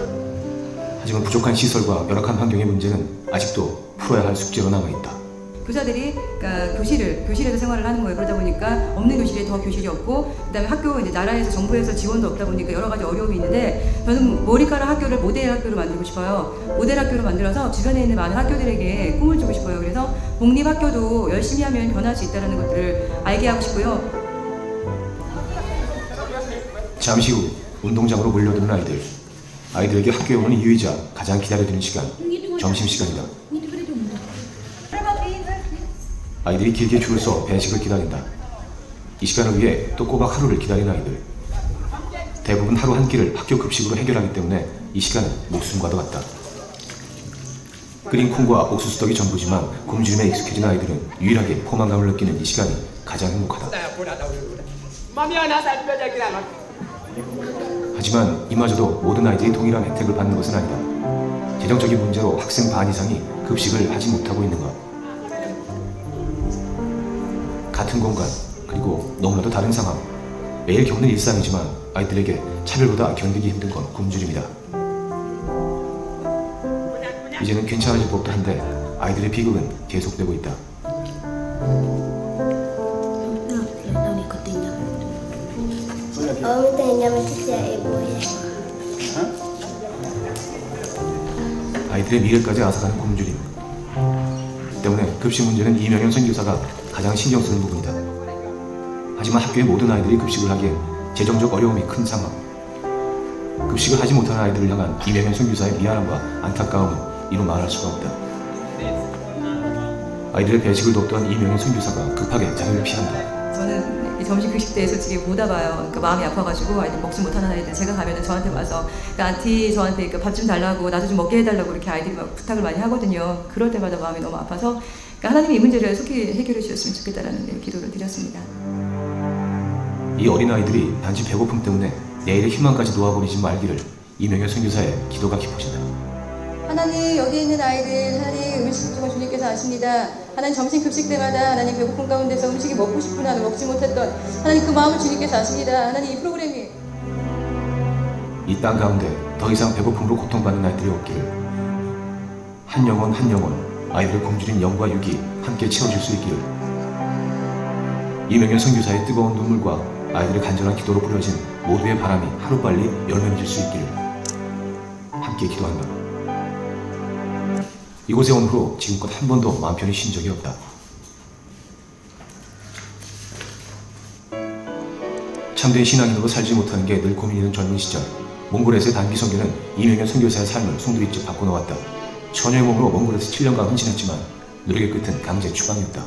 하지만 부족한 시설과 열악한 환경의 문제는 아직도 풀어야 할 숙제로 남아있다. 교사들이 그러니까 교실에서 생활을 하는 거예요. 그러다 보니까 없는 교실에 더 교실이 없고, 그다음에 학교 이제 나라에서 정부에서 지원도 없다 보니까 여러 가지 어려움이 있는데, 저는 머리카락 학교를 모델 학교로 만들고 싶어요. 모델 학교로 만들어서 주변에 있는 많은 학교들에게 꿈을 주고 싶어요. 그래서 공립 학교도 열심히 하면 변할 수 있다는 것들을 알게 하고 싶고요. 잠시 후 운동장으로 몰려드는 아이들에게 학교에 오는 이유이자 가장 기다려지는 시간, 점심시간이다. 아이들이 길게 줄을 서 배식을 기다린다. 이 시간을 위해 또 꼬박 하루를 기다리는 아이들. 대부분 하루 한 끼를 학교 급식으로 해결하기 때문에 이 시간은 목숨과도 같다. 끓인 콩과 옥수수떡이 전부지만 굶주림에 익숙해진 아이들은 유일하게 포만감을 느끼는 이 시간이 가장 행복하다. 하지만 이마저도 모든 아이들이 동일한 혜택을 받는 것은 아니다. 재정적인 문제로 학생 반 이상이 급식을 하지 못하고 있는 것. 같은 공간, 그리고 너무나도 다른 상황. 매일 겪는 일상이지만 아이들에게 차별보다 견디기 힘든 건 굶주림이다. 이제는 괜찮아질 법도 한데 아이들의 비극은 계속되고 있다. 아이들의 미래까지 앗아가는 굶주림 때문에 급식 문제는 이명현 선교사가 가장 신경 쓰는 부분이다. 하지만 학교의 모든 아이들이 급식을 하기엔 재정적 어려움이 큰 상황. 급식을 하지 못하는 아이들을 향한 이명현 선교사의 미안함과 안타까움은 이루 말할 수가 없다. 아이들의 배식을 돕던 이명현 선교사가 급하게 자리를 피한다. 저는 점심 급식 때 솔직히 못 와봐요. 그러니까 마음이 아파가지고 아이들 먹지 못하는 아이들 제가 가면은 저한테 와서 그러니까 안티 저한테 밥 좀 달라고 나도 좀 먹게 해달라고 이렇게 아이들이 막 부탁을 많이 하거든요. 그럴 때마다 마음이 너무 아파서 그러니까 하나님이 이 문제를 속히 해결해 주셨으면 좋겠다라는 기도를 드렸습니다. 이 어린아이들이 단지 배고픔 때문에 내일의 희망까지 놓아버리지 말기를 이명현 선교사의 기도가 깊어진다. 하나님, 여기 있는 아이들 하나님 음식 주고 주님께서 아십니다. 하나님 점심 급식 때마다 하나님 배고픔 가운데서 음식이 먹고 싶구나 먹지 못했던 하나님 그 마음을 주님께서 아십니다. 하나님 이 프로그램이 이 땅 가운데 더 이상 배고픔으로 고통받는 아이들이 없기를, 한 영혼 한 영혼 아이들의 굶주린 영과 육이 함께 채워질 수 있기를, 이명현 선교사의 뜨거운 눈물과 아이들의 간절한 기도로 뿌려진 모두의 바람이 하루빨리 열매맺을 수 있기를 함께 기도한다. 이곳에 온 후로 지금껏 한 번도 마음 편히 쉰 적이 없다. 참된 신앙인으로 살지 못하는 게 늘 고민이던 젊은 시절, 몽골에서의 단기 선교는 이명현 선교사의 삶을 송두리째 바꿔놓았다. 처녀의 몸으로 몽골에서 7년간 헌신했지만 노력의 끝은 강제 추방이었다.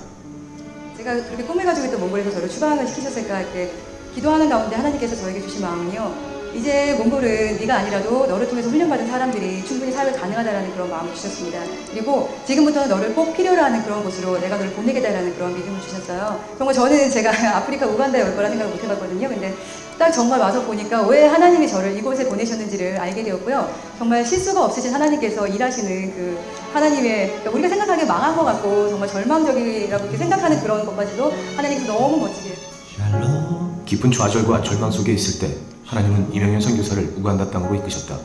제가 그렇게 꿈을 가지고 있던 몽골에서 저를 추방을 시키셨을까 할 때 기도하는 가운데 하나님께서 저에게 주신 마음은요, 이제 몽골은 네가 아니라도 너를 통해서 훈련받은 사람들이 충분히 사회 가능하다라는 그런 마음을 주셨습니다. 그리고 지금부터는 너를 꼭 필요로 하는 그런 곳으로 내가 너를 보내겠다라는 그런 믿음을 주셨어요. 정말 저는 제가 아프리카 우간다에 올 거라 생각을 못 해봤거든요. 근데 딱 정말 와서 보니까 왜 하나님이 저를 이곳에 보내셨는지를 알게 되었고요. 정말 실수가 없으신 하나님께서 일하시는 그 하나님의, 그러니까 우리가 생각하기에 망한 것 같고 정말 절망적이라고 이렇게 생각하는 그런 것까지도 하나님께서 너무 멋지게. 깊은 좌절과 절망 속에 있을 때 하나님은 이명현 선교사를 우간다 땅으로 이끄셨다.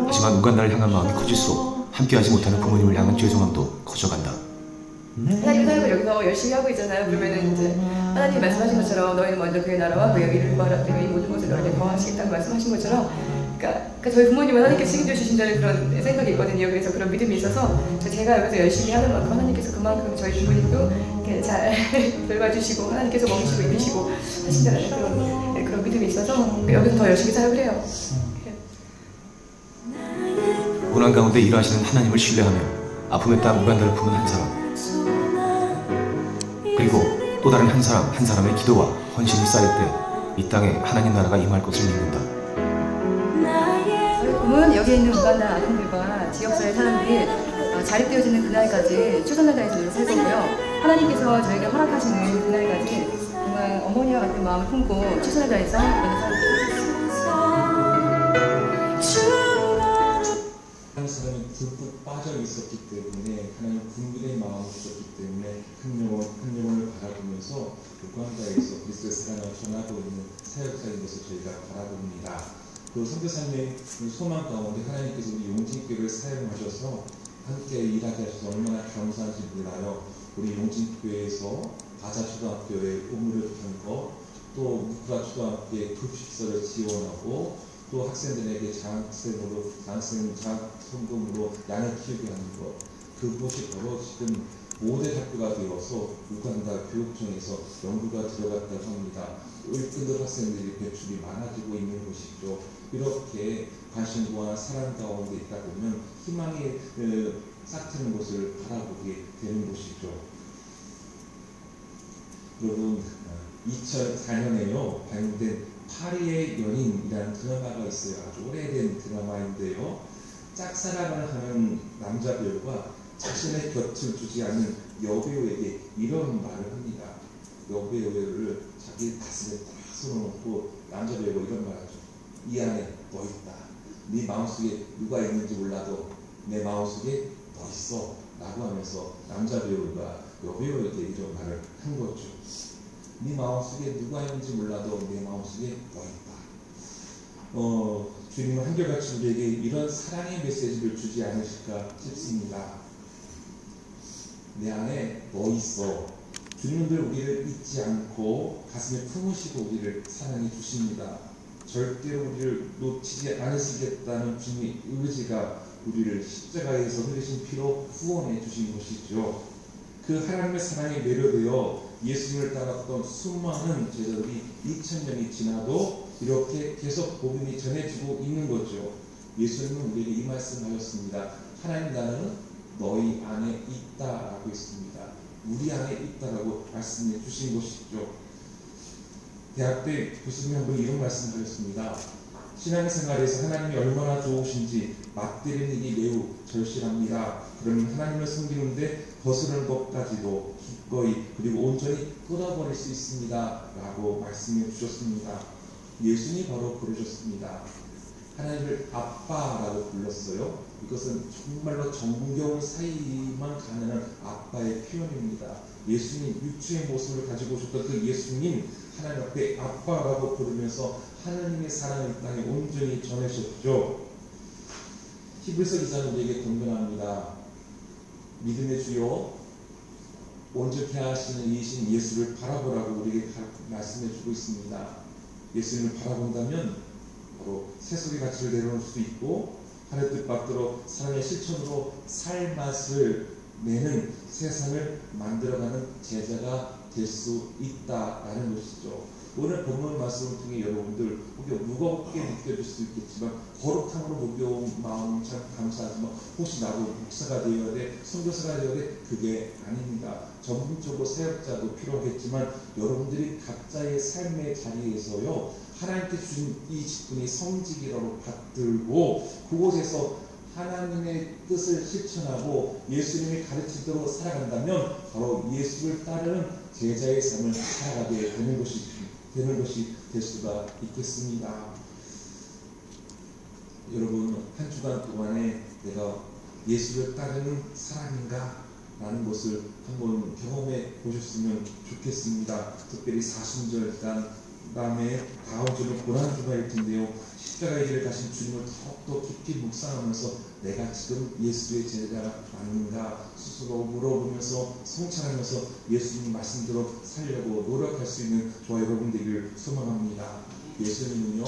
하지만 우간다를 향한 마음이 커질수록 함께하지 못하는 부모님을 향한 죄송함도 커져간다. 하나님 사역을 여기서 열심히 하고 있잖아요. 그러면은 이제 하나님이 말씀하신 것처럼 너희는 먼저 그의 나라와 그의 의를 구하라. 그리고 이 모든 것을 너희에게 더하시겠다고 말씀하신 것처럼, 그러니까 저희 부모님은 하나님께서 책임져 주신다는 그런 생각이 있거든요. 그래서 그런 믿음이 있어서 제가 여기서 열심히 하는 만큼 하나님께서 그만큼 저희 부모님도 이렇게 잘 돌봐주시고 하나님께서 먹이시고 입히시고 하신다는 그런 믿음이 있어서 여기서 더 열심히 사역을 해요. 고난 가운데 일하시는 하나님을 신뢰하며 아픔의 땅 우간다를 품은 한 사람, 그리고 또 다른 한 사람의 기도와 헌신이 쌓일 때 이 땅에 하나님 나라가 임할 것을 믿는다. 저희 꿈은 여기에 있는 우간다 아동들과 지역사회 사람들이 자립되어지는 그날까지 최선을 다해서 노력할 거고요. 하나님께서 저에게 허락하시는 그날까지 정말 어머니와 같은 마음을 품고 최선을 다해서 그런 한 사람이 듬뿍 빠져 있었기 때문에 하나님 분별의 마음을 주셨기 때문에 한 영혼을 바라보면서 우간다에서 그리스도의 사랑을 전하고 있는 사역자인 것을 저희가 바라봅니다. 그 선교사님의 소망 가운데 하나님께서 우리 용진교회를 사용하셔서 함께 일하게 하셔서 얼마나 감사한지 몰라요. 우리 용진교회에서 가자초등학교에 우물을 판 거, 또 무크라초등학교에 급식소를 지원하고, 또 학생들에게 장학금으로 양을 키우게 하는 것, 그것이 바로 지금 모델 학교가 되어서 우간다 교육청에서 연구가 들어갔다고 합니다. 을끈들 학생들이 배출이 많아지고 있는 것이죠. 이렇게 관심과 사랑 가운데 있다 보면 희망이 싹트는 것을 바라보게 되는 것이죠. 여러분, 2004년에요 발매된 파리의 연인이라는 드라마가 있어요. 아주 오래된 드라마인데요. 짝사랑을 하는 남자 배우가 자신의 곁을 주지 않는 여배우에게 이런 말을 합니다. 여배우를 자기 가슴에 딱 손을 놓고 남자 배우가 이런 말을 하죠. 이 안에 너 있다. 네 마음속에 누가 있는지 몰라도 내 마음속에 너 있어 라고 하면서 남자 배우가 여배우에게 이런 말을 한 거죠. 네 마음속에 누가 있는지 몰라도 내 마음속에 너 있다. 주님은 한결같이 우리에게 이런 사랑의 메시지를 주지 않으실까 싶습니다. 내 안에 너 있어. 주님은 늘 우리를 잊지 않고 가슴에 품으시고 우리를 사랑해 주십니다. 절대로 우리를 놓치지 않으시겠다는 주님의 의지가 우리를 십자가에서 흘리신 피로 후원해 주신 것이죠. 그 하나님의 사랑에 매료되어 예수님을 따랐던 수많은 제자들이 2000년이 지나도 이렇게 계속 복음이 전해지고 있는 거죠. 예수님은 우리에게 이 말씀하셨습니다. 하나님 나라는 너희 안에 있다라고 했습니다. 우리 안에 있다라고 말씀해 주신 것이죠. 대학 때 교수님이 한 번 이런 말씀하셨습니다. 신앙생활에서 하나님이 얼마나 좋으신지 맛들이는 일이 매우 절실합니다. 그러면 하나님을 섬기는데 거스르는 것까지도 기꺼이 그리고 온전히 끊어버릴 수 있습니다. 라고 말씀해 주셨습니다. 예수님이 바로 그러셨습니다. 하나님을 아빠라고 불렀어요. 이것은 정말로 정겨울 사이만 가능한 아빠의 표현입니다. 예수님 육체의 모습을 가지고 오셨던 그 예수님 하나님 앞에 아빠라고 부르면서 하나님의 사랑을 이 땅에 온전히 전하셨죠. 히브리서 기자는 우리에게 권면합니다. 믿음의 주요 온전케 하시는 이신 예수를 바라보라고 우리에게 말씀해주고 있습니다. 예수님을 바라본다면 바로 세속의 가치를 내려놓을 수 있고 하늘 뜻밖으로 사랑의 실천으로 살 맛을 내는 세상을 만들어가는 제자가 될 수 있다라는 것이죠. 오늘 본문 말씀을 통해 여러분들 혹여 무겁게 느껴질 수 있겠지만 거룩함으로 무거운 마음 참 감사하지만 혹시 나도 목사가 되어야 돼, 선교사가 되어야 돼, 그게 아닙니다. 전문적으로 사역자도 필요하겠지만 여러분들이 각자의 삶의 자리에서요 하나님께 주신 이 직분이 성직이라고 받들고 그곳에서 하나님의 뜻을 실천하고 예수님의 가르침대로 살아간다면 바로 예수를 따르는 제자의 삶을 살아가게 되는 것이 될 수가 있겠습니다. 여러분, 한 주간 동안에 내가 예수를 따르는 사람인가? 라는 것을 한번 경험해 보셨으면 좋겠습니다. 특별히 사순절 기간, 그 다음에 다음 주는 고난주간일 텐데요. 십자가의 길을 가신 주님을 더욱더 깊이 묵상하면서 내가 지금 예수의 제자가 맞는가 스스로 물어보면서 성찰하면서 예수님 말씀대로 살려고 노력할 수 있는 저와 여러분 되기를 소망합니다. 예수님은요,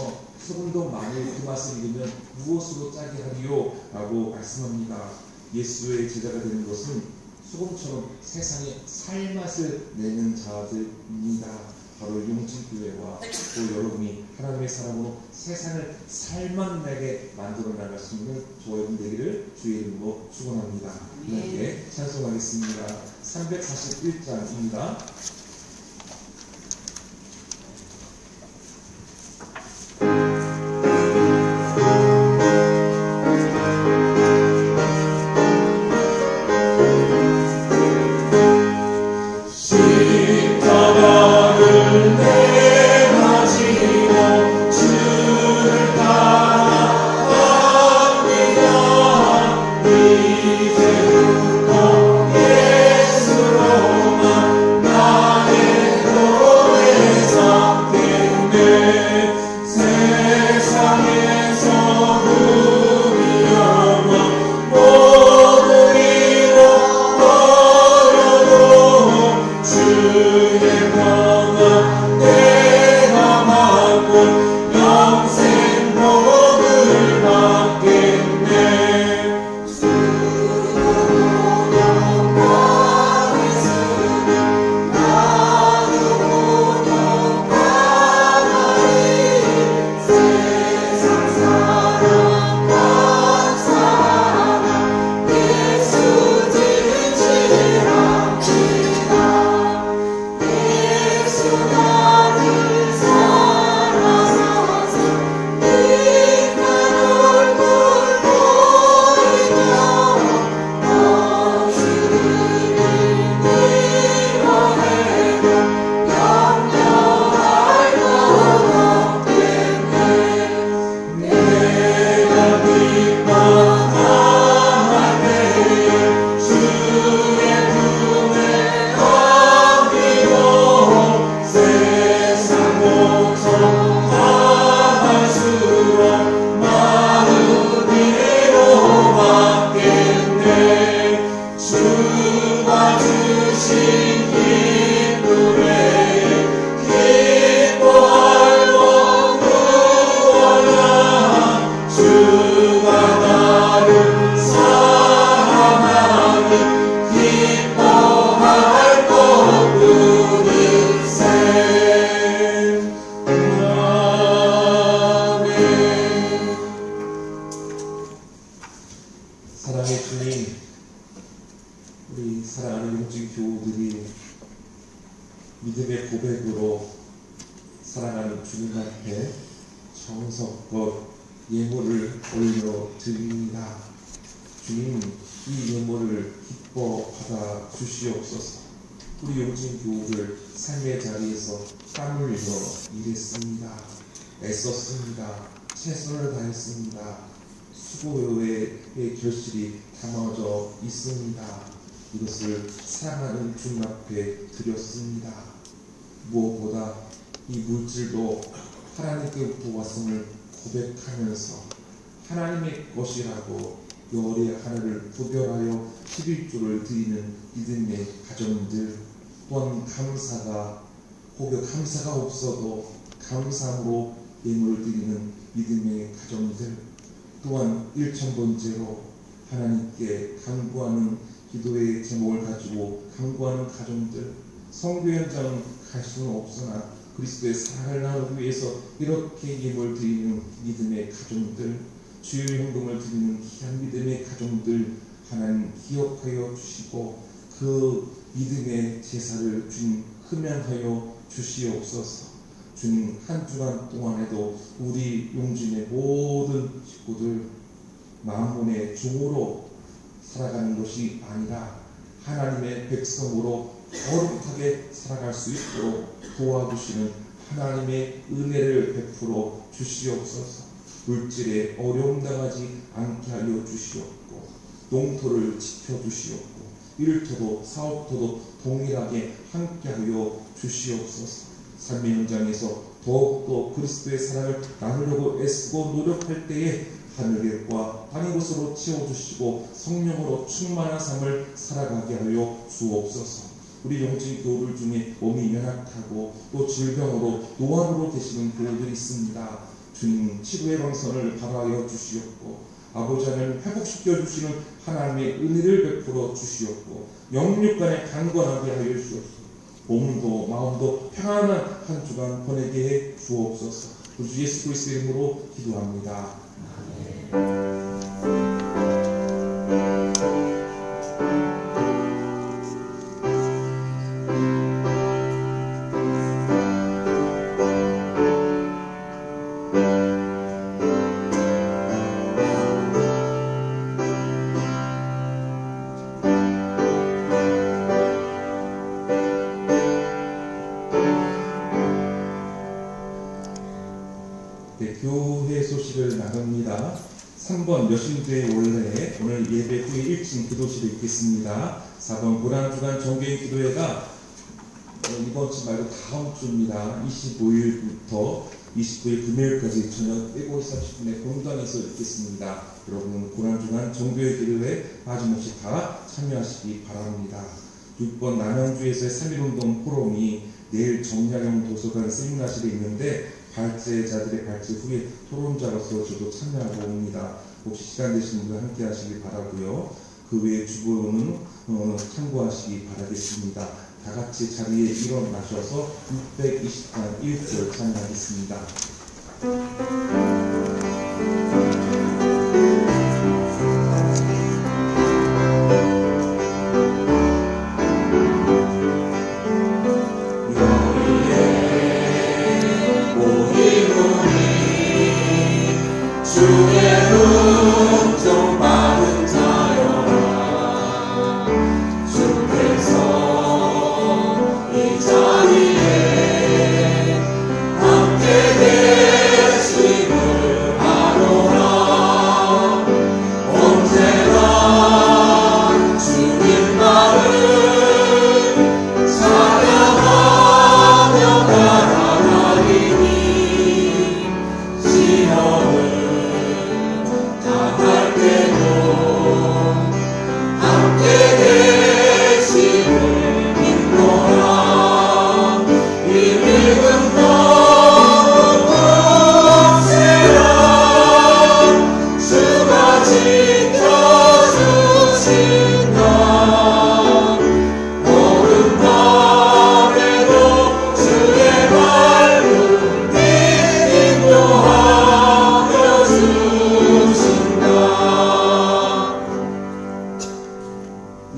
소금도 만일 그 맛을 잃으면 무엇으로 짜게 하리요? 라고 말씀합니다. 예수의 제자가 되는 것은 소금처럼 세상에 살맛을 내는 자들입니다. 바로 용진교회와 또 여러분이 하나님의 사람으로 세상을 살맛나게 만들어 나갈 수 있는 저와 여러분 되기를 주의 이름으로 축원합니다. 함께 찬송하겠습니다. 341장입니다. 믿음의 고백으로 살아가는 주님 앞에 정성껏 예물을 올려 드립니다. 주님, 이 예물을 기뻐 받아 주시옵소서. 우리 용진교우를 삶의 자리에서 땀 흘려 일했습니다. 애썼습니다. 최선을 다했습니다. 수고의 결실이 담아져 있습니다. 이것을 사랑하는 주님 앞에 드렸습니다. 무엇보다 이 물질도 하나님께 왔음을 고백하면서 하나님의 것이라고 열의 하나를 구별하여 11조를 드리는 믿음의 가정들, 또한 감사가 혹여 감사가 없어도 감사함으로 예물을 드리는 믿음의 가정들, 또한 1,000번째로 하나님께 간구하는 기도의 제목을 가지고 간구하는 가정들, 성교 현장 갈 수는 없으나 그리스도의 사랑을 나누기 위해서 이렇게 예물 드리는 믿음의 가정들, 주의 행동을 드리는 귀한 믿음의 가정들 하나님 기억하여 주시고 그 믿음의 제사를 주님 흠양하여 주시옵소서. 주님 한 주간 동안에도 우리 용진의 모든 식구들 만몬의 종으로 살아가는 것이 아니라 하나님의 백성으로 거룩하게 살아갈 수 있도록 도와주시는 하나님의 은혜를 베풀어 주시옵소서. 물질에 어려움 당하지 않게 하여 주시옵고 농토를 지켜주시옵고 일터도 사업터도 동일하게 함께하여 주시옵소서. 삶의 현장에서 더욱더 그리스도의 사랑을 나누려고 애쓰고 노력할 때에 하늘의 과 땅의 곳으로 채워주시고 성령으로 충만한 삶을 살아가게 하여 주옵소서. 우리 용진 교우들 중에 몸이 연약하고 또 질병으로 노안으로 계시는 교우들이 있습니다. 주님 치료의 방선을 바라여 주시옵고 아버지 하나님 회복시켜 주시는 하나님의 은혜를 베풀어 주시옵고 영육간에 강건하게 하여 주옵소서. 몸도 마음도 평안한 한 주간 보내게 해 주옵소서. 우리 주 예수 그리스도의 이름으로 기도합니다. 교회 소식을 나눕니다. 3번 여신교회 원래 오늘 예배 후에 1층 기도실을 있겠습니다. 4번 고난주간 정교인 기도회가 이번 주 말고 다음 주입니다. 25일부터 29일 금요일까지 저녁 7시 30분에 본당에서 있겠습니다. 여러분 고난주간 정교인 기도회 빠짐없이 다 참여하시기 바랍니다. 6번 남양주에서의 3.1운동 포럼이 내일 정약용 도서관 세미나실에 있는데 발제자들의 발제 후에 토론자로서 저도 참여하고 옵니다. 혹시 시간 되시는 분 함께 하시기 바라고요. 그 외에 주보는 참고하시기 바라겠습니다. 다 같이 자리에 일어나셔서 620단 1절 참여하겠습니다.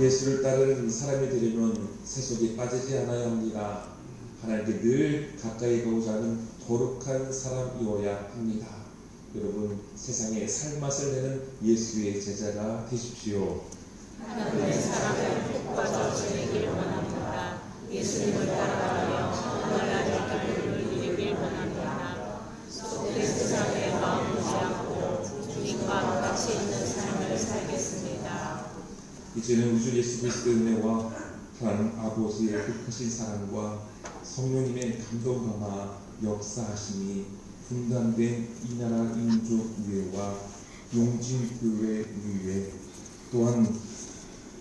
예수를 따르는 사람이 되려면 세속에 빠지지 않아야 합니다. 하나님께 늘 가까이 가고자 하는 거룩한 사람이어야 합니다. 여러분 세상에 살맛을 내는 예수의 제자가 되십시오. 하나님의 사랑을 푹빠져 지내기를 원합니다. 예수님을 따라가며 하나님의 길을 이루길 원합니다. 속된 세상에 마음 두지 않고 주님과 같이 있는 삶을 살겠습니다. 이제는 우주 예수 그리스도의 은혜와 하나님 아버지의 극하신 사랑과 성령님의 감동감화 역사하심이 분단된 이 나라 민족 위에와 용진교회 위에 또한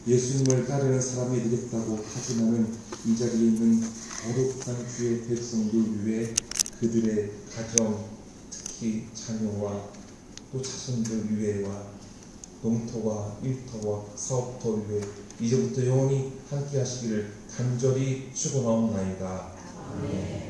예수님을 따르는 사람이 되겠다고 하지만은 이 자리에 있는 거룩한 주의 백성들 위에 그들의 가정, 특히 자녀와 또 자손들 위에와 농토와 일터와 사업터 위에 이제부터 영원히 함께 하시기를 간절히 축원하옵나이다. 아멘.